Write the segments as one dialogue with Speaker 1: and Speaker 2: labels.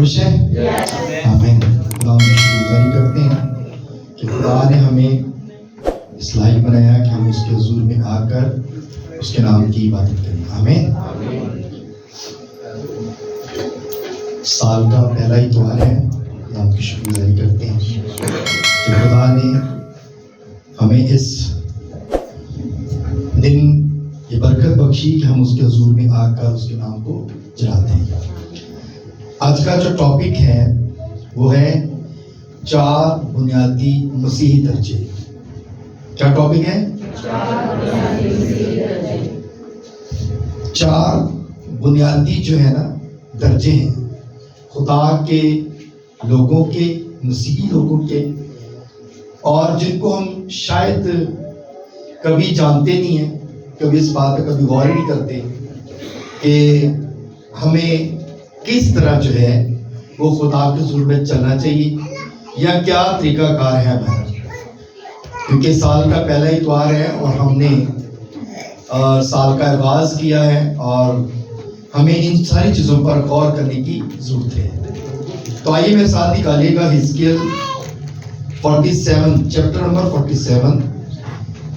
Speaker 1: خوش ہیں؟ آمین۔ خدا میں شکرگزاری کرتے ہیں کہ خدا نے ہمیں اس لائق بنایا کہ ہم اس کے حضور میں آ کر اس کے نام کی عبادت کریں۔ آمین۔ سال کا پہلا اتوار ہے، خدا کی شکرگزاری کرتے ہیں کہ خدا نے ہمیں اس دن یہ برکت بخشی کہ ہم اس کے حضور میں آ کر اس کے نام کو جلاتے ہیں۔ آج کا جو ٹاپک ہے وہ ہے 4 بنیادی مسیحی درجے۔ کیا ٹاپک ہے؟ 4 بنیادی جو ہے نا درجے ہیں خدا کے لوگوں کے، مسیحی لوگوں کے، اور جن کو ہم شاید کبھی جانتے نہیں ہیں، کبھی اس بات پہ کبھی غور ہی نہیں کرتے کہ ہمیں کس طرح جو ہے وہ خدا کے حضور میں چلنا چاہیے یا کیا طریقہ کار ہے ہمارا، کیونکہ سال کا پہلا اتوار ہے اور ہم نے سال کا آغاز کیا ہے اور ہمیں ان ساری چیزوں پر غور کرنے کی ضرورت ہے۔ تو آئیے میرے ساتھ نکالیے گا حزقیل 47 چیپٹر نمبر 47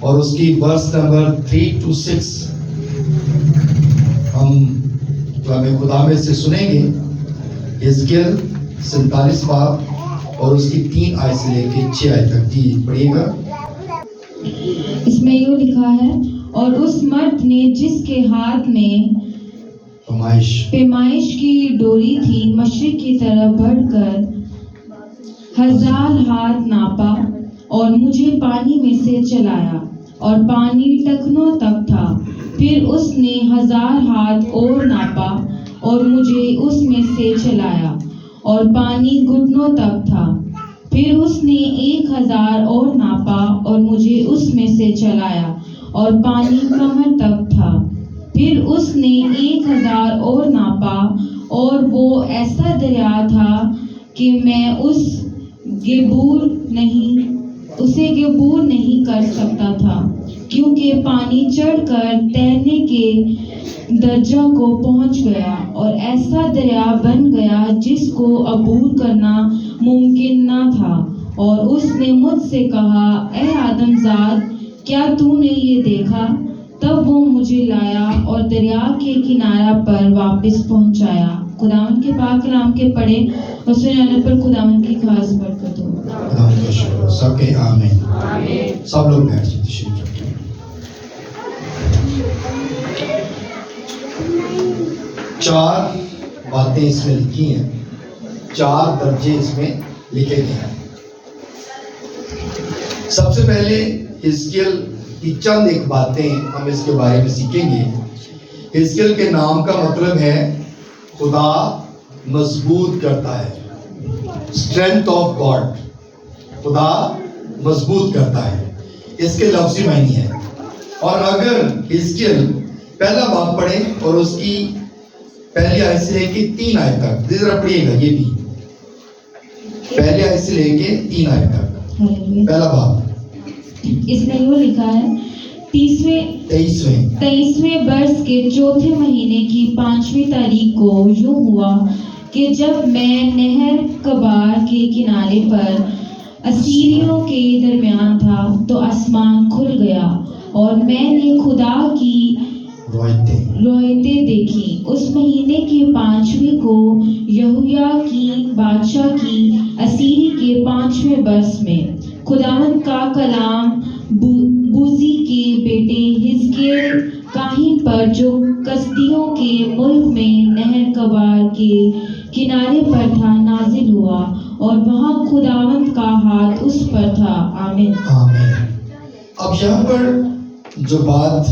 Speaker 1: اور اس کی ورس نمبر 3 to 6 ہم کلام خدا میں سے سنیں گے۔ حزقیل 47 باب اور اس کی 3 آیت سے لے کے 6 آیت تک۔ جی پڑھیے گا۔
Speaker 2: اس میں یوں لکھا ہے، اور اس مرد نے جس کے ہاتھ میں پیمائش کی ڈوری تھی مشرق کی طرف بڑھ کر 1000 ہاتھ ناپا اور مجھے پانی میں سے چلایا اور پانی ٹخنوں تک تھا۔ پھر اس نے 1000 ہاتھ اور ناپا اور مجھے اس میں سے چلایا اور پانی گھٹنوں تک تھا۔ پھر اس نے 1000 اور ناپا اور مجھے اس میں سے چلایا اور پانی کمر تک تھا۔ پھر اس نے 1000 اور ناپا اور وہ ایسا دریا تھا کہ میں اسے عبور نہیں کر سکتا تھا، کیونکہ پانی چڑھ کر تیرنے کے درجہ کو پہنچ گیا اور ایسا دریا بن گیا جس کو عبور کرنا ممکن نہ تھا۔ اور اس نے مجھ سے کہا، اے آدم زاد، کیا تو نے یہ دیکھا؟ تب وہ مجھے لایا اور دریا کے کنارہ پر واپس پہنچایا۔ خداوند کے پاک کلام کے پڑھے اور سننے والے پر خداوند کی خاص برکت ہو۔
Speaker 1: خداوند کا شکر، سب کے آمین۔ سب لوگ بیٹھ جائیں، تشریف رکھیں۔ 4 باتیں اس میں لکھی ہیں، 4 درجے اس میں لکھے گئے ہیں۔ سب سے پہلے حزقیل کی چند ایک باتیں ہم اس کے بارے میں سیکھیں گے۔ حزقیل کے نام کا مطلب ہے خدا مضبوط کرتا ہے، اسٹرینتھ آف گاڈ، خدا مضبوط کرتا ہے، اس کے لفظی معنی ہے۔ اور اگر حزقیل پہلا باب پڑھیں اور اس کی پہلی آیت سے لے کے 3 آیت تک، ذرا پڑھیے گا، یہ بھی پہلی آیت سے لے کے 3 آیت تک، پہلا باب۔
Speaker 2: اس میں یوں لکھا ہے، 23ویں برس کے چوتھے مہینے کی 5ویں تاریخ کو یوں ہوا کہ جب میں نہر کبار کے کنارے پر اسیریوں کے درمیان تھا تو آسمان کھل گیا اور میں نے خدا کی روایتیں دیکھی۔ اس مہینے کی 5ویں کو یہویا کی بادشاہ کی اسیری کے 5ویں برس میں خداوند کا کلام بوزی کے بیٹے حزقیل کاہن پر جو کسدیوں کے ملک میں نہر کبار کے کنارے پر تھا نازل ہوا، اور وہاں خداوند کا ہاتھ اس پر تھا۔ آمین۔
Speaker 1: آمین۔ اب یہاں پر جو بات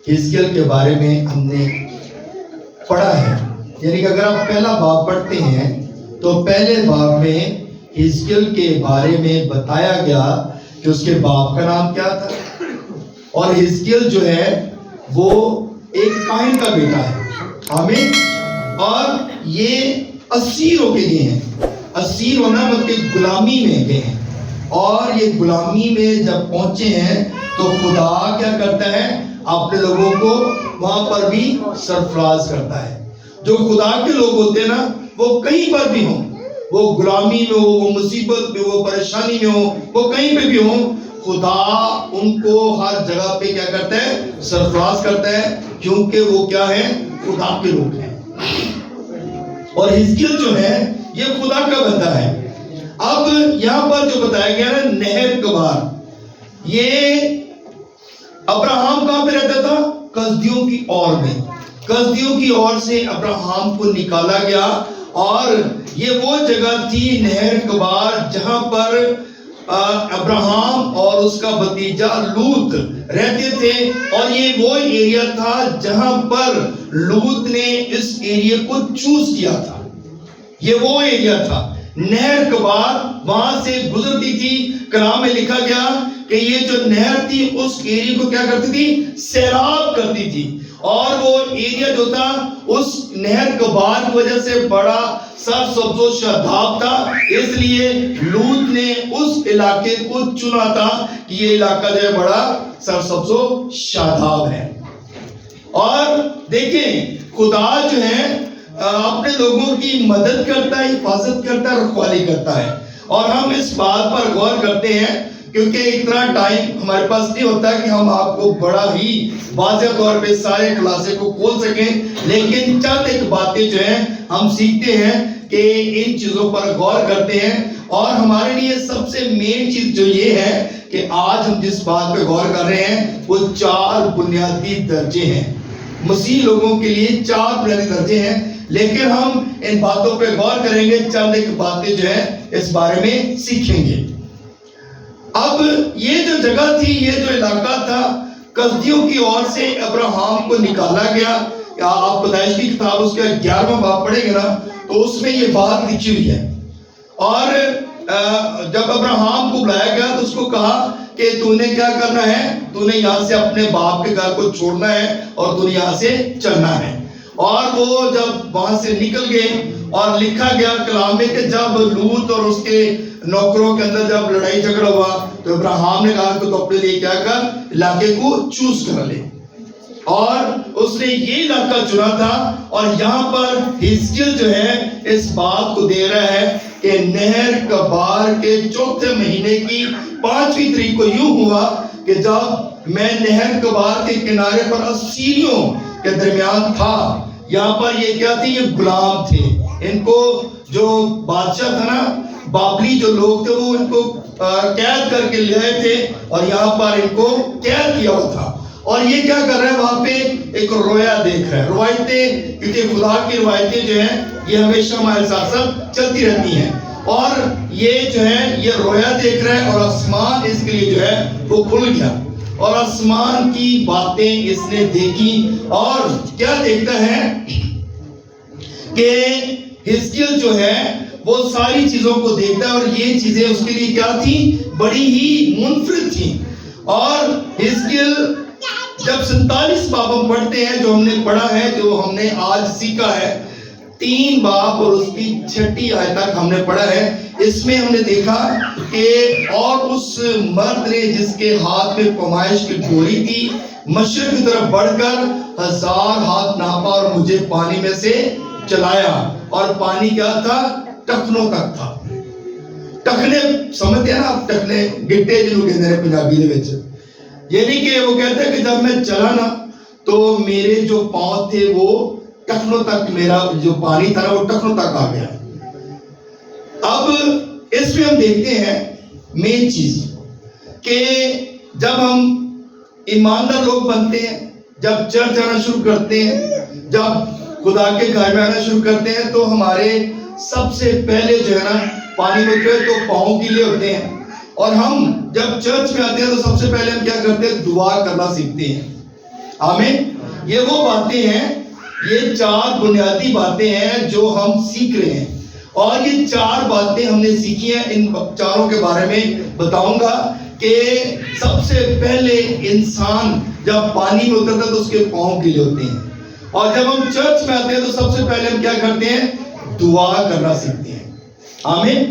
Speaker 1: حزقیل کے بارے میں ہم نے پڑھا ہے، یعنی کہ اگر آپ پہلا باب پڑھتے ہیں تو پہلے باب میں حزقیل کے بارے میں بتایا گیا کہ اس کے باپ کا نام کیا تھا، اور حزقیل جو ہے وہ ایک کاہن کا بیٹا ہے۔ آمین۔ اور یہ اسیر ہو کے گئے ہیں، اسیر ہونا مطلب غلامی میں گئے ہیں، اور یہ غلامی میں جب پہنچے ہیں تو خدا کیا کرتا ہے؟ اپنے لوگوں کو وہاں پر بھی سرفراز کرتا ہے۔ جو خدا کے لوگ ہوتے ہیں نا، وہ وہ کہیں پر بھی ہوں، وہ غلامی میں ہو، وہ مصیبت میں ہو، وہ پریشانی میں ہو، وہ کہیں پہ بھی ہوں، خدا ان کو ہر جگہ پہ کیا کرتا ہے؟ سرفراز کرتا ہے، کیونکہ وہ کیا ہے؟ خدا کے لوگ ہیں۔ اور حزقیل جو ہے یہ خدا کا بندہ ہے۔ اب یہاں پر جو بتایا گیا ہے نہر کبار، یہ ابراہیم کہاں پہ رہتا تھا؟ کسدیوں کی اور میں، کسدیوں کی اور سے ابراہیم کو نکالا گیا، اور یہ وہ جگہ تھی نہر کبار جہاں پر ابراہیم اور اس کا بھتیجا لوط رہتے تھے، اور یہ وہ ایریا تھا جہاں پر لوط نے اس ایریا کو چوز کیا تھا۔ یہ وہ ایریا تھا نہر کبار، وہاں سے گزرتی تھی۔ کلام میں لکھا گیا کہ یہ جو نہر تھی اس ایریا کو کیا کرتی تھی؟ سیراب کرتی تھی، اور وہ ایریا جو تھا اس نہر کبار کی وجہ سے بڑا سرسبز و شاداب تھا، اس لیے لوط نے اس علاقے کو چنا تھا کہ یہ علاقہ جو ہے بڑا سرسبز و شاداب ہے۔ اور دیکھیں خدا جو ہے اپنے لوگوں کی مدد کرتا ہے، حفاظت کرتا ہے، رکھوالی کرتا ہے، اور ہم اس بات پر غور کرتے ہیں کیونکہ اتنا ٹائم ہمارے پاس نہیں ہوتا کہ ہم آپ کو بڑا ہی واضح طور پہ سارے خلاصے کو کھول سکیں، لیکن چند ایک باتیں جو ہیں ہم سیکھتے ہیں کہ ان چیزوں پر غور کرتے ہیں۔ اور ہمارے لیے سب سے مین چیز جو یہ ہے کہ آج ہم جس بات پہ غور کر رہے ہیں وہ 4 بنیادی درجے ہیں۔ مسیح لوگوں کے لیے 4 بنیادی درجے ہیں، لیکن ہم ان باتوں پہ غور کریں گے، چند ایک باتیں جو ہیں اس بارے میں سیکھیں گے۔ اب یہ جو جگہ تھی، یہ جو علاقہ تھا، کسدیوں کی اور سے ابراہیم کو نکالا گیا۔ آپ پیدائش کی کتاب اس کا 11واں باب پڑھیں گے نا تو اس میں یہ بات لکھی ہوئی ہے۔ اور جب ابراہیم کو بلایا گیا تو اس کو کہا کہ تو نے کیا کرنا ہے؟ تو نے یہاں سے اپنے باپ کے گھر کو چھوڑنا ہے اور تو نے یہاں سے چلنا ہے۔ اور وہ جب وہاں سے نکل گئے، اور لکھا گیا کلام میں کہ جب لوط اور اس کے نوکروں کے اندر جب لڑائی جھگڑا ہوا تو ابراہیم نے کہا کہ تو اپنے لیے کیا کر، علاقے کو چوز کر لے، اور اس نے یہ علاقہ چنا تھا۔ اور یہاں پر حزقیل جو ہے اس بات کو دے رہا ہے کہ نہر کبار کے 4تھے مہینے کی 5ویں تاریخ کو یوں ہوا کہ جب میں نہر کبار کے کنارے پر اسیریوں کے درمیان تھا۔ یہاں پر یہ کیا تھی؟ یہ غلام تھے، ان کو جو بادشاہ تھا نا، بابلی جو لوگ تھے وہ ان کو قید کر کے لے آئے تھے، اور یہاں پر ان کو قید کیا ہوا تھا۔ اور یہ کیا کر رہے ہیں؟ وہاں پہ ایک رویا دیکھ رہے ہیں، روایتیں، کیونکہ خدا کی روایتیں جو ہیں یہ ہمیشہ ہمارے ساتھ ساتھ چلتی رہتی ہیں، اور یہ جو ہے یہ رویا دیکھ رہے ہیں، اور آسمان اس کے لیے جو ہے وہ کھل گیا، اور آسمان کی باتیں اس نے دیکھی۔ اور کیا دیکھتا ہے کہ حزقیل جو ہے وہ ساری چیزوں کو دیکھتا ہے، اور یہ چیزیں اس کے لیے کیا تھی؟ بڑی ہی منفرد تھی۔ اور حزقیل جب 47 باب ہم پڑھتے ہیں، جو ہم نے پڑھا ہے، جو ہم نے آج سیکھا ہے، 3 باب اور اس کی 6 آیت تک ہم نے پڑھا ہے، اس میں ہم نے دیکھا کہ اور اس مرد نے جس کے ہاتھ میں پیمائش کی ڈوری تھی مشرق کی طرف بڑھ کر 1000 ہاتھ ناپا اور مجھے پانی میں سے چلایا، اور پانی کیا تھا؟ ٹخنوں تک تھا۔ ٹخنے سمجھتے ہیں نا آپ؟ ٹخنے گٹے جنہوں کہتے ہیں پنجابی دے وچ، یعنی کہ وہ کہتے ہیں کہ جب میں چلا نا تو میرے جو پاؤں تھے وہ ٹخنوں تک، میرا جو پانی تھا نا وہ ٹخنوں تک آ گیا۔ اب اس میں ہم دیکھتے ہیں مین چیز کہ جب ہم ایماندار لوگ بنتے ہیں، جب چرچ آنا شروع کرتے ہیں، جب خدا کے گھر میں آنا شروع کرتے ہیں، تو ہمارے سب سے پہلے جو ہے نا پانی میں جو ہے تو پاؤں کے لیے ہوتے ہیں، اور ہم جب چرچ میں آتے ہیں تو سب سے پہلے ہم کیا کرتے ہیں؟ دعا کرنا سیکھتے ہیں۔ آمین۔ یہ وہ باتیں ہیں، یہ 4 بنیادی باتیں ہیں جو ہم سیکھ رہے ہیں، اور یہ 4 باتیں ہم نے سیکھی ہیں۔ ان 4 کے بارے میں بتاؤں گا کہ سب سے پہلے انسان جب پانی میں اترتا ہے تو اس کے پاؤں کے لیے ہوتے ہیں، اور جب ہم چرچ میں آتے ہیں تو سب سے پہلے ہم کیا کرتے ہیں؟ دعا کرنا سیکھتے ہیں۔ آمین۔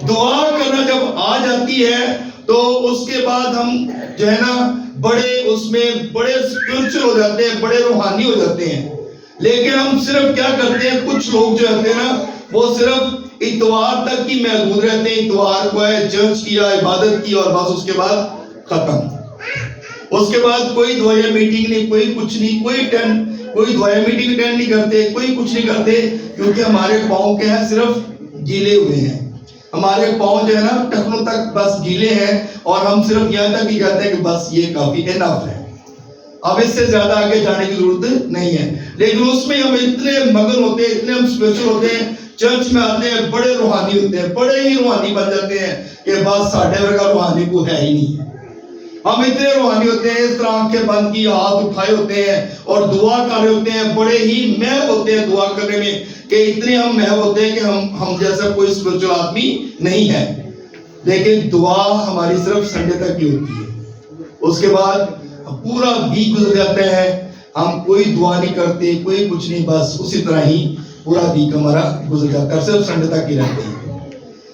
Speaker 1: دعا کرنا جب آ جاتی ہے تو اس کے بعد ہم جو ہے نا بڑے اس میں بڑے اسپرچل ہو جاتے ہیں، بڑے روحانی ہو جاتے ہیں۔ لیکن ہم صرف کیا کرتے ہیں, کچھ لوگ جو ہوتے ہیں نا وہ صرف اتوار تک ہی محدود رہتے ہیں. اتوار کو ہے چرچ کیا, عبادت کی, اور بس اس کے بعد ختم. اس کے بعد کوئی دعائیہ میٹنگ نہیں, کوئی کچھ نہیں, کوئی دعائیہ میٹنگ اٹینڈ نہیں کرتے, کوئی کچھ نہیں کرتے, کیونکہ ہمارے پاؤں کے ہیں صرف گیلے ہوئے ہیں. ہمارے پاؤں جو ہے نا ٹخنوں تک بس گیلے ہیں, اور ہم صرف یہاں تک ہی کہتے ہیں کہ بس یہ کافی انف ہے, اب اس سے زیادہ آگے جانے کی ضرورت نہیں ہے. لیکن اس میں ہم اتنے مگن ہوتے ہیں, اتنے ہم اسپیشل ہوتے ہیں, چرچ میں آتے ہیں بڑے روحانی ہوتے ہیں, بڑے ہی روحانی بن جاتے ہیں کہ بس ساڈے ورگا روحانی کو ہے ہی نہیں. ہم اتنے روحانی ہوتے ہیں, اس طرح آنکھیں بند کی, ہاتھ اٹھائے ہوتے ہیں اور دعا کر رہے ہوتے ہیں, بڑے ہی محب ہوتے ہیں دعا کرنے میں, کہ اتنے ہم محب ہوتے ہیں کہ ہم جیسا کوئی اسپرچل آدمی نہیں ہے. لیکن دعا ہماری صرف سنڈے تک ہی ہوتی ہے, اس کے بعد پورا ویک گزر جاتا ہے, ہم کوئی دعا نہیں کرتے, کوئی کچھ نہیں, بس اسی طرح ہی پورا ویک ہمارا گزر جاتا ہے, صرف سنڈے تک ہی رہتے ہیں.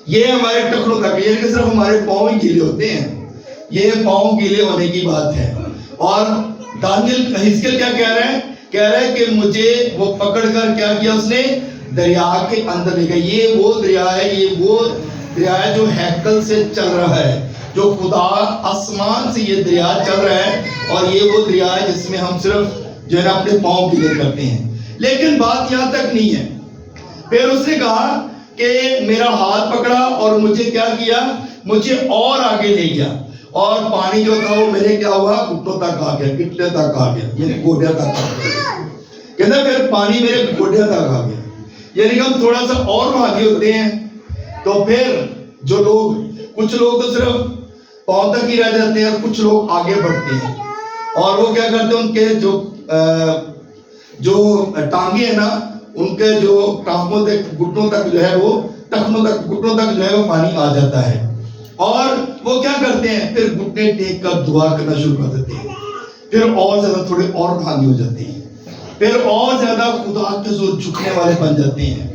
Speaker 1: یہ ہمارے ٹخنوں تک, یعنی کہ صرف ہمارے پاؤں ہی گیلے ہوتے ہیں. یہ پاؤں گیلے ہونے کی بات ہے. اور دانیل حزقیل کیا کہہ رہا ہے کہ مجھے وہ پکڑ کر کیا کیا, اس نے دریا کے اندر لے گیا. یہ وہ دریا ہے, یہ وہ دریا ہے جو ہیکل سے چل رہا ہے, جو خدا آسمان سے یہ دریا چل رہا ہے, اور یہ وہ دریا ہے جس میں ہم صرف جو ہے نا اپنے پاؤں گیلے کرتے ہیں. لیکن بات یہاں تک نہیں ہے. پھر اس نے کہا کہ میرا ہاتھ پکڑا اور مجھے کیا کیا, مجھے اور آگے لے گیا, اور پانی جو تھا وہ میرے کیا ہوا, گھٹنوں تک آ گیا, گھٹنے تک آ گیا, یعنی گوڈیا تک آ گیا. کہتا پھر پانی میرے گوڈیا تک آ گیا. یعنی کہ ہم تھوڑا سا اور روحانی ہوتے ہیں, تو پھر جو لوگ, کچھ لوگ تو صرف پاؤں تک ہی رہ جاتے ہیں, اور کچھ لوگ آگے بڑھتے ہیں, اور وہ کیا کرتے ہیں, ان کے جو ٹانگیں ہیں نا, ان کے جو ٹانگوں تک, گھٹنوں تک جو ہے وہ ٹخنوں تک, گھٹنوں تک جو ہے وہ پانی آ جاتا ہے. اور وہ کیا کرتے ہیں, پھر گھٹنے ٹیک کر دعا کرنا شروع کر دیتے ہیں. پھر اور زیادہ تھوڑے اور روحانی ہو جاتے ہیں, پھر اور زیادہ خدا کے حضور جھکنے والے بن جاتے ہیں.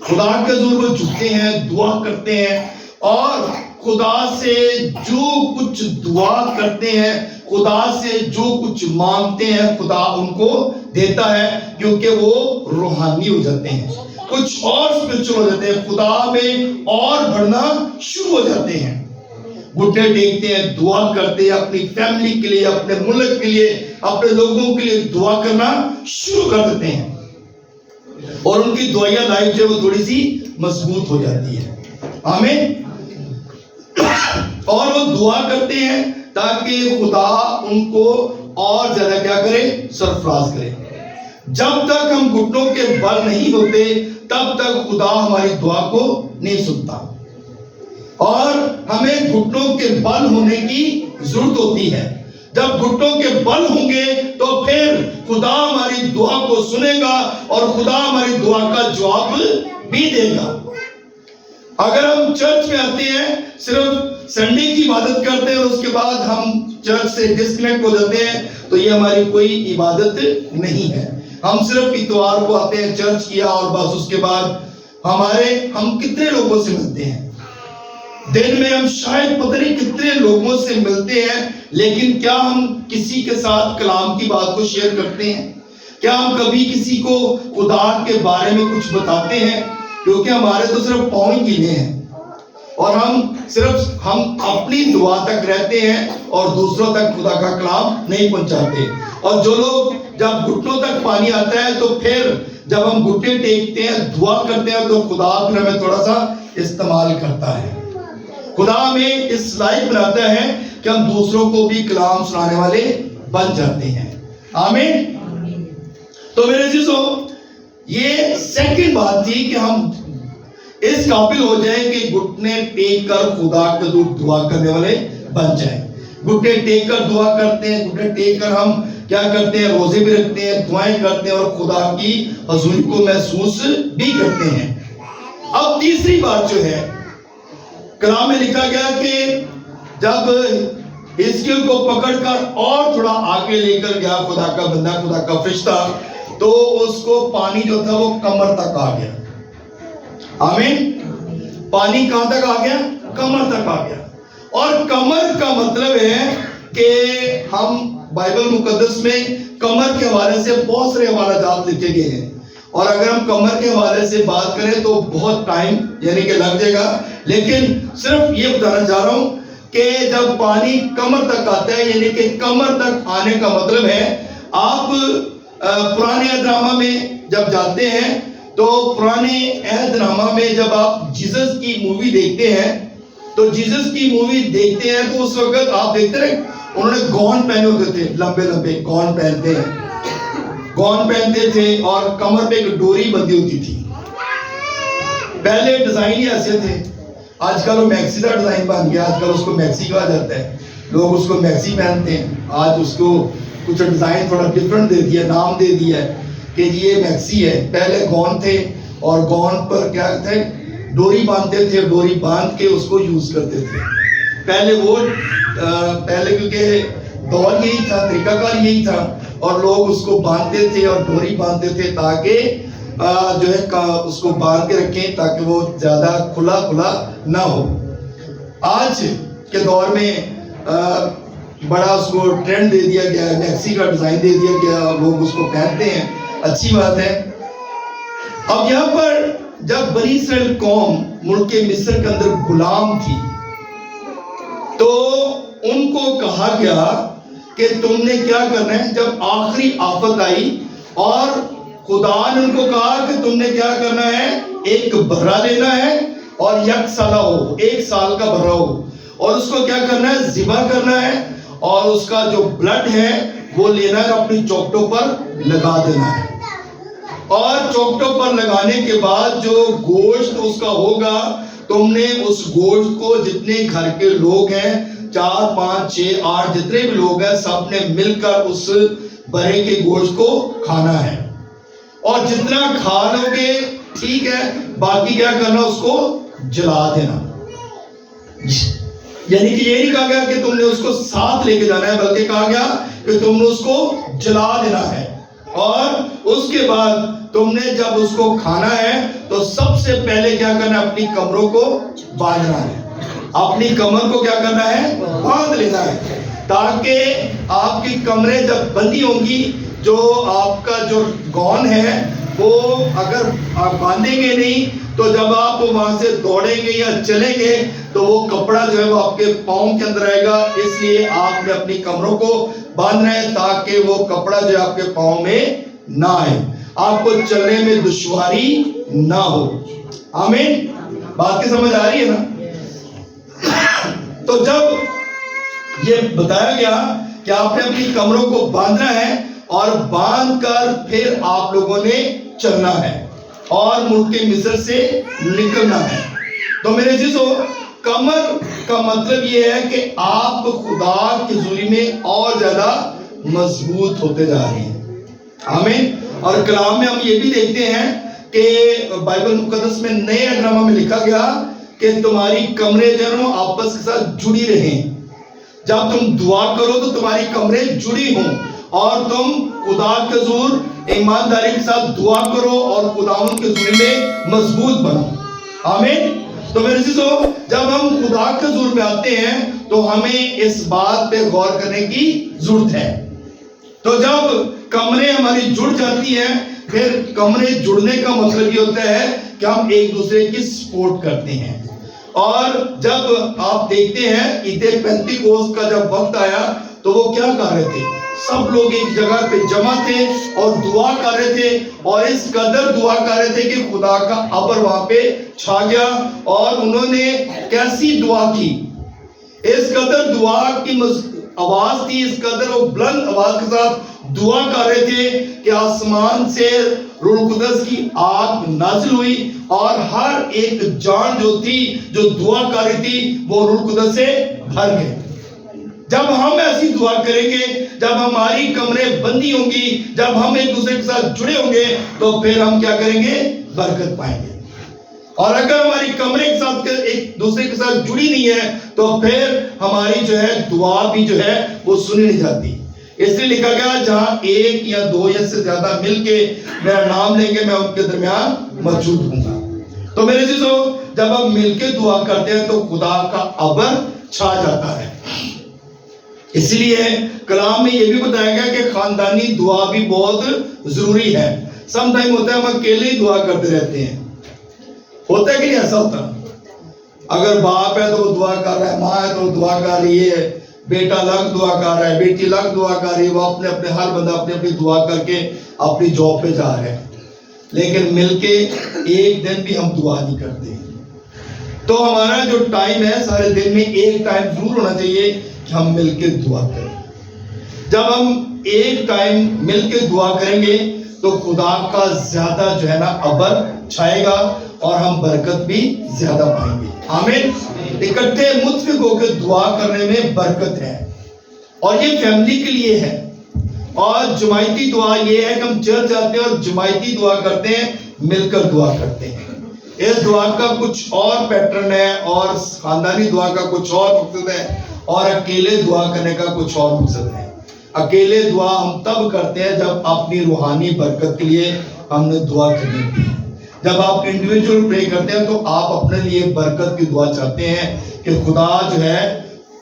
Speaker 1: خدا کے حضور وہ جھکتے ہیں, دعا کرتے ہیں, اور خدا سے جو کچھ دعا کرتے ہیں, خدا سے جو کچھ مانگتے ہیں, خدا ان کو دیتا ہے, کیونکہ وہ روحانی ہو جاتے ہیں, کچھ اور اسپرچل ہو جاتے ہیں, خدا میں اور بڑھنا شروع ہو جاتے ہیں. گھٹنے ٹیکتے ہیں, دعا کرتے ہیں, اپنی فیملی کے لیے, اپنے ملک کے لیے, اپنے لوگوں کے لیے دعا کرنا شروع کر دیتے ہیں, اور ان کی دعائیہ لائف جو ہے وہ تھوڑی سی مضبوط ہو جاتی ہے. آمین. اور وہ دعا کرتے ہیں تاکہ خدا ان کو اور زیادہ کیا کرے, سرفراز کرے. جب تک ہم گھٹنوں کے بل نہیں ہوتے تب تک خدا ہماری دعا کو نہیں سنتا, اور ہمیں گھٹنوں کے بل ہونے کی ضرورت ہوتی ہے. جب گھٹنوں کے بل ہوں گے تو پھر خدا ہماری دعا کو سنے گا, اور خدا ہماری دعا کا جواب بھی دے گا. اگر ہم چرچ میں آتے ہیں, صرف سنڈے کی عبادت کرتے ہیں, اور اس کے بعد ہم چرچ سے ڈسکنیکٹ ہو جاتے ہیں, تو یہ ہماری کوئی عبادت نہیں ہے. ہم صرف اتوار کو آتے ہیں, چرچ کیا, اور بس اس کے بعد ہم کتنے لوگوں سے ملتے ہیں دن میں, ہم شاید پتہ نہیں کتنے لوگوں سے ملتے ہیں, لیکن کیا ہم کسی کے ساتھ کلام کی بات کو شیئر کرتے ہیں؟ کیا ہم کبھی کسی کو خدا کے بارے میں کچھ بتاتے ہیں؟ کیونکہ ہمارے تو صرف پاؤں ہی گیلے ہیں, اور ہم اپنی دعا تک رہتے ہیں, اور دوسروں تک خدا کا کلام نہیں پہنچاتے. اور جو لوگ جب گھٹنوں تک پانی آتا ہے, تو پھر جب ہم گھٹنے ٹیکتے ہیں, دعا کرتے ہیں, تو خدا پھر ہمیں تھوڑا سا استعمال کرتا ہے. خدا ہمیں اس لائق بناتا ہے کہ ہم دوسروں کو بھی کلام سنانے والے بن جاتے ہیں. آمین. تو میرے عزیزو, یہ سیکنڈ بات تھی کہ ہم اس قابل ہو جائیں کہ گھٹنے ٹیک کر خدا کے حضور دعا کرنے والے بن جائیں. گھٹنے ٹیک کر دعا کرتے ہیں, گھٹنے ٹیک کر ہم کیا کرتے ہیں, روزے بھی رکھتے ہیں, دعائیں کرتے ہیں, اور خدا کی حضوری کو محسوس بھی کرتے ہیں. اب تیسری بات جو ہے, کلام میں لکھا گیا کہ جب حزقیل کو پکڑ کر اور تھوڑا آگے لے کر گیا خدا کا بندہ, خدا کا فرشتہ, تو اس کو پانی جو تھا وہ کمر تک آ گیا. آمین. پانی کہاں تک آ گیا؟ کمر تک آ گیا. اور کمر کا مطلب ہے کہ ہم بائبل مقدس میں کمر کے حوالے سے بہت سارے حوالہ جات لکھے گئے ہیں، اور اگر ہم کمر کے حوالے سے بات کریں تو بہت ٹائم یعنی کہ لگ جائے گا، لیکن صرف یہ بتانا چاہ رہا ہوں کہ جب پانی کمر تک آتا ہے، یعنی کہ کمر تک آنے کا مطلب ہے، آپ پرانے عہد نامہ میں جب جاتے ہیں تو پرانے عہد نامہ میں جب آپ جیسس کی مووی دیکھتے ہیں تو جیسس کی مووی دیکھتے ہیں تو اس وقت آپ دیکھتے رہے انہوں نے گون پہنے ہوتے تھے، لمبے لمبے گون پہنتے تھے اور کمر پہ ایک ڈوری بندھی ہوتی تھی. پہلے ڈیزائن ہی ایسے تھے، آج کل وہ میکسی کا ڈیزائن بن گیا، آج کل اس کو میکسی کہا جاتا ہے، لوگ اس کو میکسی پہنتے ہیں. آج اس کو کچھ ڈیزائن تھوڑا ڈفرنٹ دے دیا، نام دے دیا ہے کہ یہ میکسی ہے. پہلے گون تھے اور گون پر کیا تھے، ڈوری باندھتے تھے، ڈوری باندھ کے اس کو یوز کرتے تھے. پہلے کیونکہ دور یہی تھا، طریقہ کار یہی تھا، اور لوگ اس کو باندھتے تھے اور ڈوری باندھتے تھے تاکہ جو ہے اس کو باندھ کے رکھیں تاکہ وہ زیادہ کھلا نہ ہو. آج کے دور میں بڑا اس کو ٹرینڈ دے دیا گیا ہے، میکسی کا ڈیزائن دے دیا گیا، لوگ اس کو پہنتے ہیں، اچھی بات ہے. اب یہاں پر جب بنی اسرائیل قوم ملک مصر کے اندر غلام تھی تو ان کو کہا گیا کہ تم نے کیا کرنا ہے. جب آخری آفت آئی اور خدا نے ان کو کہا کہ تم نے کیا کرنا ہے، ایک بھرا لینا ہے اور یک سالہ ہو، 1 سال کا بھرا ہو، اور اس کو کیا کرنا ہے، ذبح کرنا ہے، اور اس کا جو بلڈ ہے وہ لینا ہے، اپنی چوکٹوں پر لگا دینا ہے. اور چوکٹوں پر لگانے کے بعد جو گوشت اس کا ہوگا، تم نے اس گوشت کو جتنے گھر کے لوگ ہیں، 4 5 6 8 جتنے بھی لوگ ہیں، سب نے مل کر اس بھرے کے گوشت کو کھانا ہے. اور جتنا کھا لو گے ٹھیک ہے، باقی کیا کرنا، اس کو جلا دینا. یعنی کہ یہ نہیں کہا گیا کہ تم نے اس کو ساتھ لے کے جانا ہے، بلکہ کہا گیا کہ تم نے اس کو جلا دینا ہے. اور اس کے بعد تم نے جب اس کو کھانا ہے تو سب سے پہلے کیا کرنا ہے، اپنی کمروں کو باندھنا ہے. اپنی کمر کو کیا کرنا ہے، باندھ لینا ہے، تاکہ آپ کی کمریں جب بندی ہوں گی، جو آپ کا جو گون ہے وہ اگر آپ باندھیں گے نہیں تو جب آپ وہاں سے دوڑیں گے یا چلیں گے تو وہ کپڑا جو ہے وہ آپ کے پاؤں کے اندر آئے گا. اس لیے آپ نے اپنی کمروں کو باندھنا ہے تاکہ وہ کپڑا جو ہے آپ کے پاؤں میں نہ آئے، آپ کو چلنے میں دشواری نہ ہو. آمین. بات کی سمجھ آ رہی ہے نا؟ تو جب یہ بتایا گیا کہ آپ نے اپنی کمروں کو باندھنا ہے اور باندھ کر پھر آپ لوگوں نے چلنا ہے اور ملک مصر سے نکلنا ہے. تو میرے عزیزو، کمر کا مطلب یہ ہے کہ آپ خدا کی حضوری میں اور زیادہ مضبوط ہوتے جا رہے ہیں. آمین. اور کلام میں ہم یہ بھی دیکھتے ہیں کہ بائبل مقدس میں نئے عہد نامہ میں لکھا گیا کہ تمہاری کمریں جو ہیں آپس کے ساتھ جڑی رہیں. جب تم دعا کرو تو تمہاری کمریں جڑی ہوں اور تم خدا کے حضور ایمانداری کے ساتھ دعا کرو اور خداوند کے حضور میں مضبوط بنو. آمین. تو میرے عزیزو، جب ہم خدا کے حضور میں آتے ہیں تو ہمیں اس بات پہ غور کرنے کی ضرورت ہے. تو جب کمریں ہماری جڑ جاتی ہیں، پھر کمریں جڑنے کا مطلب یہ ہوتا ہے کہ ہم ایک دوسرے کی سپورٹ کرتے ہیں. اور جب آپ دیکھتے ہیں عید پینتیکوست کا جب وقت آیا تو وہ کیا کر رہے تھے، سب لوگ ایک جگہ پہ جمع تھے اور دعا کر رہے تھے، اور اس قدر دعا کر رہے تھے کہ خدا کا ابر وہاں پہ چھا گیا. اور انہوں نے کیسی دعا کی، اس قدر دعا کی آواز تھی، اس قدر وہ بلند آواز کے ساتھ دعا کر رہے تھے کہ آسمان سے روح القدس کی آگ نازل ہوئی اور ہر ایک جان جو تھی جو دعا کر رہی تھی وہ روح القدس سے بھر گئے. جب ہم ایسی دعا کریں گے، جب ہماری کمریں بندی ہوں گی، جب ہم ایک دوسرے کے ساتھ جڑے ہوں گے تو پھر ہم کیا کریں گے، برکت پائیں گے. اور اگر ہماری کمرے کے ساتھ ایک دوسرے کے ساتھ جڑی نہیں ہے تو پھر ہماری جو ہے دعا بھی جو ہے وہ سنی نہیں جاتی. اس لیے لکھا گیا جہاں 1 یا 2 یا سے زیادہ مل کے میرا نام لیں گے میں ان کے درمیان موجود ہوں گا. تو میرے عزیزو، جب ہم مل کے دعا کرتے ہیں تو خدا کا ابر چھا جاتا ہے. اس لیے کلام میں یہ بھی بتایا گیا کہ خاندانی دعا بھی بہت ضروری ہے. سم ٹائم ہوتا ہے ہم اکیلے ہی دعا کرتے رہتے ہیں. ہوتا ہے کہ نہیں ایسا ہوتا؟ اگر باپ ہے تو وہ دعا کر رہا ہے, ماں ہے تو وہ دعا کر رہی ہے, بیٹا الگ دعا کر رہا ہے, بیٹی الگ دعا کر رہی ہے, وہ اپنے اپنے ہر بندہ اپنی اپنی دعا کر کے اپنی جاب پہ جا رہے ہیں, لیکن مل کے ایک دن بھی ہم دعا نہیں کرتے. تو ہمارا جو ٹائم ہے سارے دن میں ایک ٹائم ضرور ہونا چاہیے کہ ہم مل کے دعا کریں. جب ہم ایک ٹائم مل کے دعا کریں گے تو خدا کا زیادہ جو ہے نا ابر چھائے گا اور ہم برکت بھی زیادہ پائیں گے. آمین. اکٹھے متفق ہو کے دعا کرنے میں برکت ہے, اور یہ فیملی کے لیے ہے. اور جماعتی دعا یہ ہے کہ ہم چرچ جاتے ہیں اور جماعتی دعا کرتے ہیں, مل کر دعا کرتے ہیں. اس دعا کا کچھ اور پیٹرن ہے, اور خاندانی دعا کا کچھ اور مقصد ہے, اور اکیلے دعا کرنے کا کچھ اور مقصد ہے. اکیلے دعا ہم تب کرتے ہیں جب اپنی روحانی برکت کے لیے ہم نے دعا کرنی ہوتی ہے. جب آپ انڈیویجول پرے کرتے ہیں تو آپ اپنے لیے برکت کی دعا چاہتے ہیں کہ خدا جو ہے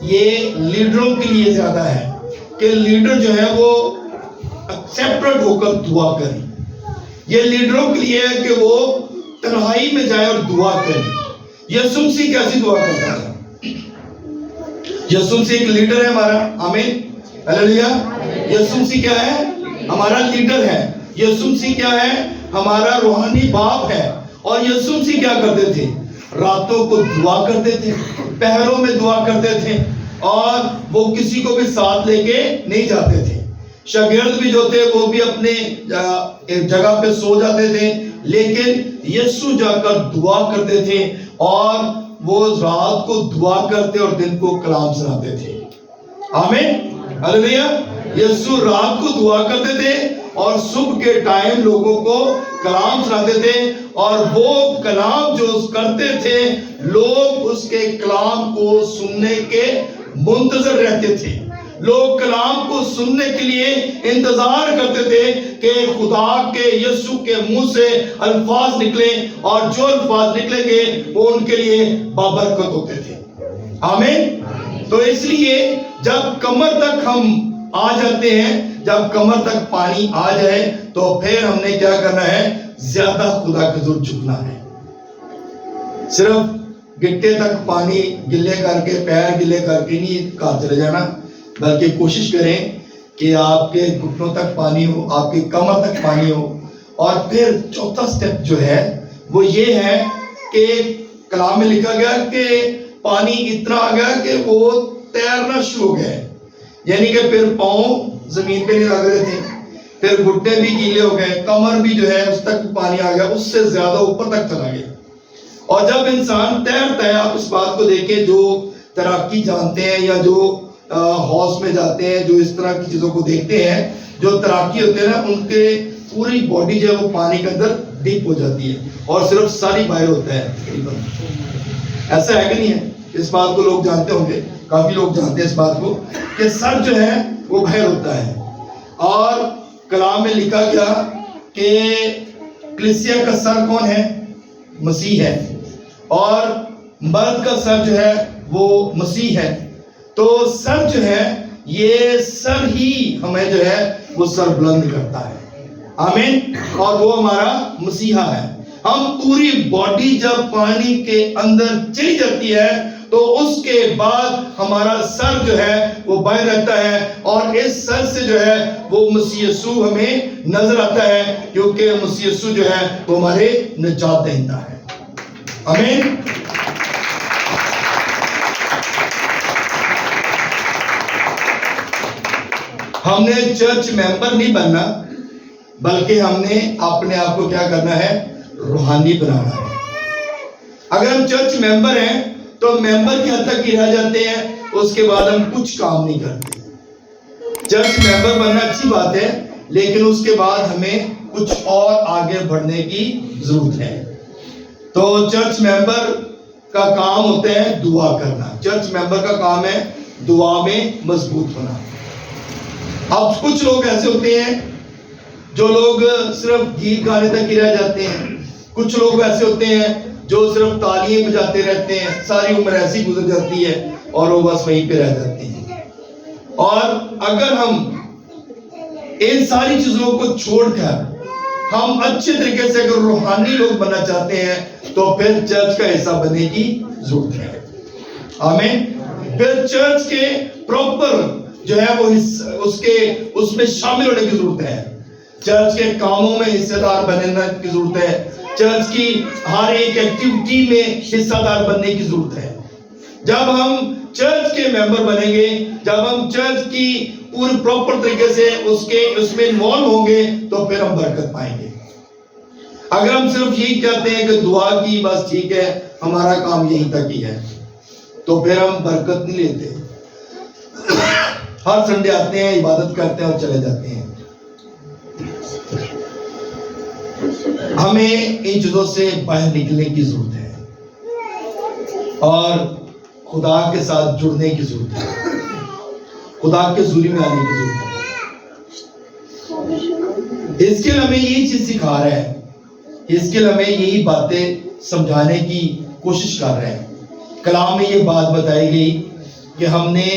Speaker 1: یہ لیڈروں کے لیے زیادہ ہے کہ لیڈر جو ہے وہ سیپریٹ ہو کر دعا کریں. یہ لیڈروں کے لیے ہے کہ وہ تنہائی میں جائے اور دعا کریں. یسوع مسیح کیسی دعا کرتا ہے؟ یسوع مسیح ایک لیڈر ہے ہمارا. آمین. ہلیلویا. یسوع مسیح کیا ہے؟ ہمارا لیڈر ہے. یسوع مسیح کیا ہے؟ ہمارا روحانی باپ ہے. اور یسوع مسیح کیا کرتے تھے؟ راتوں کو دعا کرتے تھے, پہروں میں دعا کرتے تھے, اور وہ کسی کو بھی ساتھ لے کے نہیں جاتے تھے. شاگرد بھی جو تھے وہ بھی اپنے جگہ پہ سو جاتے تھے, لیکن یسوع جا کر دعا کرتے تھے, اور وہ رات کو دعا کرتے اور دن کو کلام سناتے تھے. آمین. ہلیلویا. یسوع رات کو دعا کرتے تھے اور صبح کے ٹائم لوگوں کو کلام سناتے تھے, اور وہ کلام جو کرتے تھے لوگ اس کے کلام کو سننے کے منتظر رہتے تھے. لوگ کلام کو سننے کے لیے انتظار کرتے تھے کہ خدا کے یسوع کے منہ سے الفاظ نکلیں, اور جو الفاظ نکلیں گے وہ ان کے لیے بابرکت ہوتے تھے. آمین. تو اس لیے جب کمر تک ہم آ جاتے ہیں, جب کمر تک پانی آ جائے تو پھر ہم نے کیا کرنا ہے؟ زیادہ خدا کے حضور جھکنا ہے. صرف گٹے تک پانی گلے کر کے, پیر گلے کر کے نہیں کہاں چلے جانا, بلکہ کوشش کریں کہ آپ کے گھٹنوں تک پانی ہو, آپ کی کمر تک پانی ہو. اور پھر چوتھا سٹیپ جو ہے وہ یہ ہے کہ کلام میں لکھا گیا کہ پانی اتنا آ گیا کہ وہ تیرنا شروع ہو گئے, یعنی کہ پھر پاؤں زمین پہ نہیں لگ رہے تھے, پھر گھٹنے بھی گیلے ہو گئے, کمر بھی جو ہے اس تک پانی آ گیا, اس سے زیادہ اوپر تک چلا گیا. اور جب انسان تیرتا ہے, آپ اس بات کو دیکھیں جو تیراکی جانتے ہیں یا جو ہاؤس میں جاتے ہیں, جو اس طرح کی چیزوں کو دیکھتے ہیں, جو تیراکی ہوتے ہیں نا, ان کے پوری باڈی جو ہے وہ پانی کے اندر ڈیپ ہو جاتی ہے, اور صرف سر ہی باہر ہوتا ہے تقریباً. ایسا ہے کہ نہیں ہے؟ اس بات کو لوگ جانتے ہوں گے, کافی لوگ جانتے ہیں اس بات کو کہ سر جو ہے وہ باہر ہوتا ہے. اور کلام میں لکھا گیا کہ کلیسیا کا سر کون ہے؟ مسیح ہے, اور مرد کا سر جو ہے وہ مسیح ہے. تو سر جو ہے یہ سر ہی ہمیں جو ہے وہ سر بلند کرتا ہے. آمین. اور وہ ہمارا مسیحا ہے. ہم پوری باڈی جب پانی کے اندر چلی جاتی ہے تو اس کے بعد ہمارا سر جو ہے وہ باہر رہتا ہے, اور اس سر سے جو ہے وہ مسیح یسوع ہمیں نظر آتا ہے, کیونکہ مسیح یسوع جو ہے وہ ہمارے نجات دہندہ ہے. آمین. ہم نے چرچ ممبر نہیں بننا, بلکہ ہم نے اپنے آپ کو کیا کرنا ہے؟ روحانی بنانا ہے. اگر ہم چرچ ممبر ہیں تو ممبر کی حد تک ہی رہ جاتے ہیں, اس کے بعد ہم کچھ کام نہیں کرتے. چرچ ممبر بننا اچھی بات ہے, لیکن اس کے بعد ہمیں کچھ اور آگے بڑھنے کی ضرورت ہے. تو چرچ ممبر کا کام ہوتا ہے دعا کرنا. چرچ ممبر کا کام ہے دعا میں مضبوط ہونا. اب کچھ لوگ ایسے ہوتے ہیں جو لوگ صرف گیت گانے تک ہی رہ جاتے ہیں. کچھ لوگ ایسے ہوتے ہیں جو صرف تالیاں بجاتے رہتے ہیں, ساری عمر ایسی گزر جاتی ہے اور وہ بس وہیں پہ رہ جاتے ہیں. اور اگر ہم ان ساری چیزوں کو چھوڑ کر ہم اچھے طریقے سے اگر روحانی لوگ بننا چاہتے ہیں تو پھر چرچ کا حصہ بننے کی ضرورت ہے. آمین. پھر چرچ کے پراپر جو ہے وہ اس میں شامل ہونے کی ضرورت ہے. چرچ کے کاموں میں حصہ دار بننے کی ضرورت ہے. چرچ کی ہر ایک ایکٹیویٹی میں حصہ دار بننے کی ضرورت ہے. جب ہم چرچ کے ممبر بنیں گے, جب ہم چرچ کی پورے پراپر طریقے سے اس میں انوالو ہوں گے تو پھر ہم برکت پائیں گے. اگر ہم صرف یہی کہتے ہیں کہ دعا کی بس ٹھیک ہے ہمارا کام یہیں تک ہی ہے, تو پھر ہم برکت نہیں لیتے. ہر سنڈے آتے ہیں, عبادت کرتے ہیں اور چلے جاتے ہیں. ہمیں ان چیزوں سے باہر نکلنے کی ضرورت ہے اور خدا کے ساتھ جڑنے کی ضرورت ہے, خدا کے حضوری میں آنے کی ضرورت ہے. اسکل ہمیں یہی چیز سکھا رہا ہے, اسکل ہمیں یہی باتیں سمجھانے کی کوشش کر رہے ہیں. کلام میں یہ بات بتائی گئی کہ ہم نے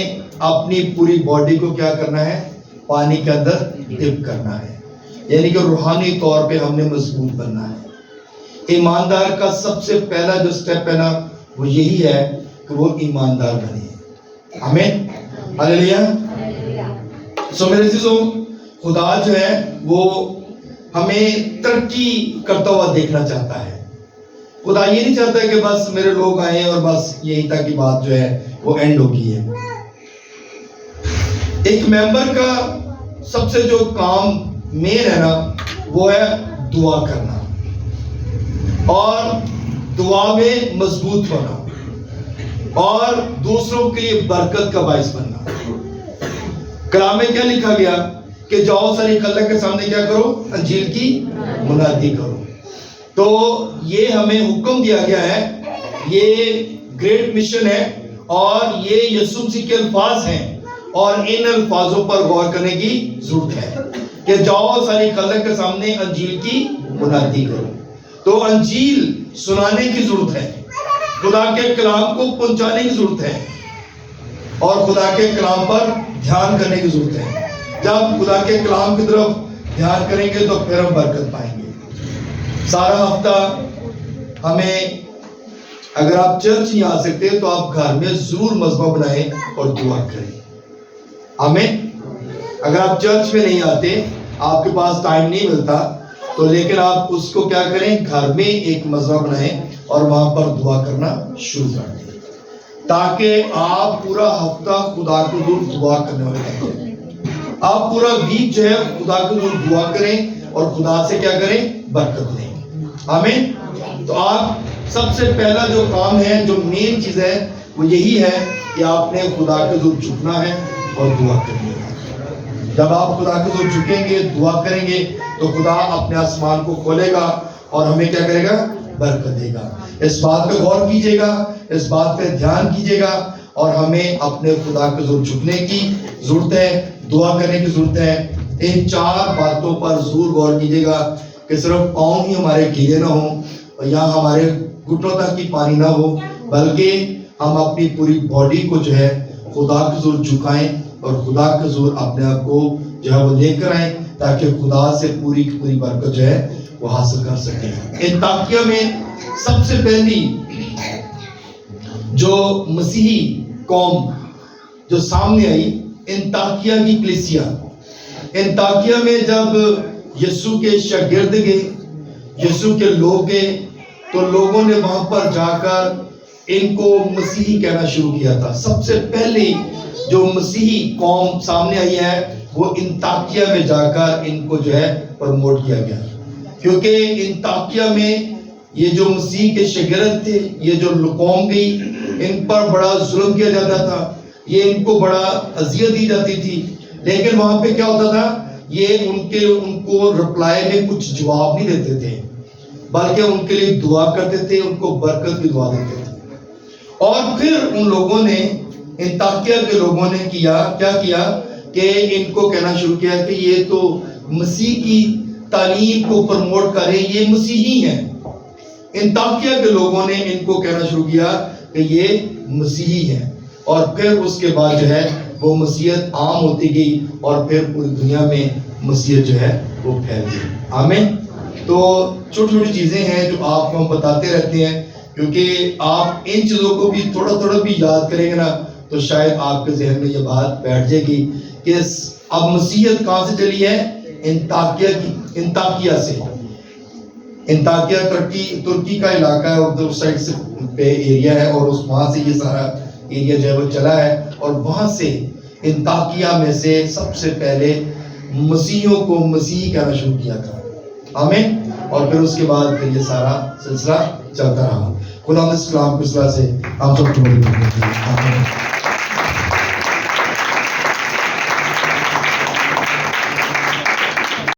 Speaker 1: اپنی پوری باڈی کو کیا کرنا ہے, پانی کے اندر ڈپ کرنا ہے, یعنی کہ روحانی طور پہ ہم نے مضبوط بننا ہے. ایماندار کا سب سے پہلا جو سٹیپ ہے نا وہ یہی ہے کہ وہ ایماندار بنے. آمین, ہلیلویا. سو میرے عزیزوں, خدا جو ہے وہ ہمیں ترقی کرتا ہوا دیکھنا چاہتا ہے. خدا یہ نہیں چاہتا کہ بس میرے لوگ آئے اور بس یہی تک کی بات جو ہے وہ اینڈ ہو گئی ہے. ایک ممبر کا سب سے جو کام مین ہے نا وہ ہے دعا کرنا اور دعا میں مضبوط ہونا اور دوسروں کے لیے برکت کا باعث بننا. کلام میں کیا لکھا گیا کہ جاؤ ساری خلق کے سامنے کیا کرو, انجیل کی منادی کرو. تو یہ ہمیں حکم دیا گیا ہے, یہ گریٹ مشن ہے اور یہ یسوع مسیح کے الفاظ ہیں اور ان الفاظوں پر غور کرنے کی ضرورت ہے کہ جاؤ ساری خلق کے سامنے انجیل کی منادی کرو. تو انجیل سنانے کی ضرورت ہے, خدا کے کلام کو پہنچانے کی ضرورت ہے اور خدا کے کلام پر دھیان کرنے کی ضرورت ہے. جب خدا کے کلام کی طرف دھیان کریں گے تو پھر ہم برکت پائیں گے. سارا ہفتہ ہمیں, اگر آپ چرچ نہیں آ سکتے تو آپ گھر میں ضرور مذبح بنائیں اور دعا کریں. آمین. اگر آپ چرچ میں نہیں آتے, آپ کے پاس ٹائم نہیں ملتا, تو لیکن آپ اس کو کیا کریں, گھر میں ایک مذبح بنائیں اور وہاں پر دعا کرنا شروع کر دیں تاکہ آپ پورا ہفتہ خدا کو ضرور دعا کرنے والے ہیں. آپ پورا ویک جو ہے خدا کو ضرور دعا کریں اور خدا سے کیا کریں, برکت لیں. آمین. تو آپ سب سے پہلا جو کام ہے, جو مین چیز ہے وہ یہی ہے کہ آپ نے خدا کے ضرور جھکنا ہے اور دعا کرنی ہے. جب آپ خدا کے ضرور جھکیں گے, دعا کریں گے تو خدا اپنے آسمان کو کھولے گا اور ہمیں کیا کرے گا, برکت دے گا. اس بات پہ غور کیجئے گا, اس بات پہ دھیان کیجئے گا اور ہمیں اپنے خدا کے ضرور جھکنے کی ضرورت ہے, دعا کرنے کی ضرورت ہے. ان 4 باتوں پر ضرور غور کیجئے گا کہ صرف پاؤں ہی ہمارے گیلے نہ ہوں یا ہمارے گھٹنوں تک کی پانی نہ ہو, بلکہ ہم اپنی پوری باڈی کو جو ہے خدا کے ضرور جھکائیں اور خدا کے ضرور اپنے آپ کو جو ہے وہ لے کر آئیں تاکہ خدا سے پوری کی پوری برکت جو ہے وہ حاصل کر سکیں. انطاکیہ میں سب سے پہلی جو مسیحی قوم جو سامنے آئی, انطاکیہ کی کلیسیا. انطاکیہ میں جب یسوع کے شاگرد گئے, یسوع کے لوگ گئے, تو لوگوں نے وہاں پر جا کر ان کو مسیحی کہنا شروع کیا تھا. سب سے پہلی جو مسیحی قوم سامنے آئی ہے وہ انطاکیہ میں جا کر ان کو جو ہے پروموٹ کیا گیا, کیونکہ انطاکیہ میں یہ جو مسیح کے شاگرد تھے, یہ جو قوم گئی, ان پر بڑا ظلم کیا جاتا تھا, یہ ان کو بڑا اذیت دی جاتی تھی. لیکن وہاں پہ کیا ہوتا تھا, یہ ان کو رپلائی میں کچھ جواب نہیں دیتے تھے, بلکہ ان کے لیے دعا کرتے تھے, ان کو برکت کی دعا دیتے تھے. اور پھر ان لوگوں نے, انطاکیہ کے لوگوں نے کیا کیا کہ ان کو کہنا شروع کیا کہ یہ تو مسیح کی تعلیم کو پروموٹ کریں, یہ مسیحی ہیں. انطاکیہ کے لوگوں نے ان کو کہنا شروع کیا کہ یہ مسیحی ہیں. اور پھر اس کے بعد جو ہے وہ مسیحیت عام ہوتی گئی اور پھر پوری دنیا میں مسیحیت جو ہے وہ پھیل گئی. آمین. تو چھوٹی چھوٹی چیزیں ہیں جو آپ کو ہم بتاتے رہتے ہیں، کیونکہ آپ ان چیزوں کو بھی تھوڑا تھوڑا بھی یاد کریں گے نا تو شاید آپ کے ذہن میں یہ بات بیٹھ جائے گی کہ اب مسیحیت کہاں سے چلی ہے؟ انطاکیہ سے. انطاکیہ ترکی کا علاقہ ہے، ادھر سائڈ سے پہ ایریا ہے، اور وہاں سے یہ سارا ایریا جو ہے وہ چلا ہے، اور وہاں سے انطاکیہ میں سے سب سے پہلے مسیحیوں کو مسیح کہنا شروع کیا تھا. آمین. اور پھر اس کے بعد پھر یہ سارا سلسلہ چلتا رہا. خدا اس کلام کو اس طرح سے ہم سب کو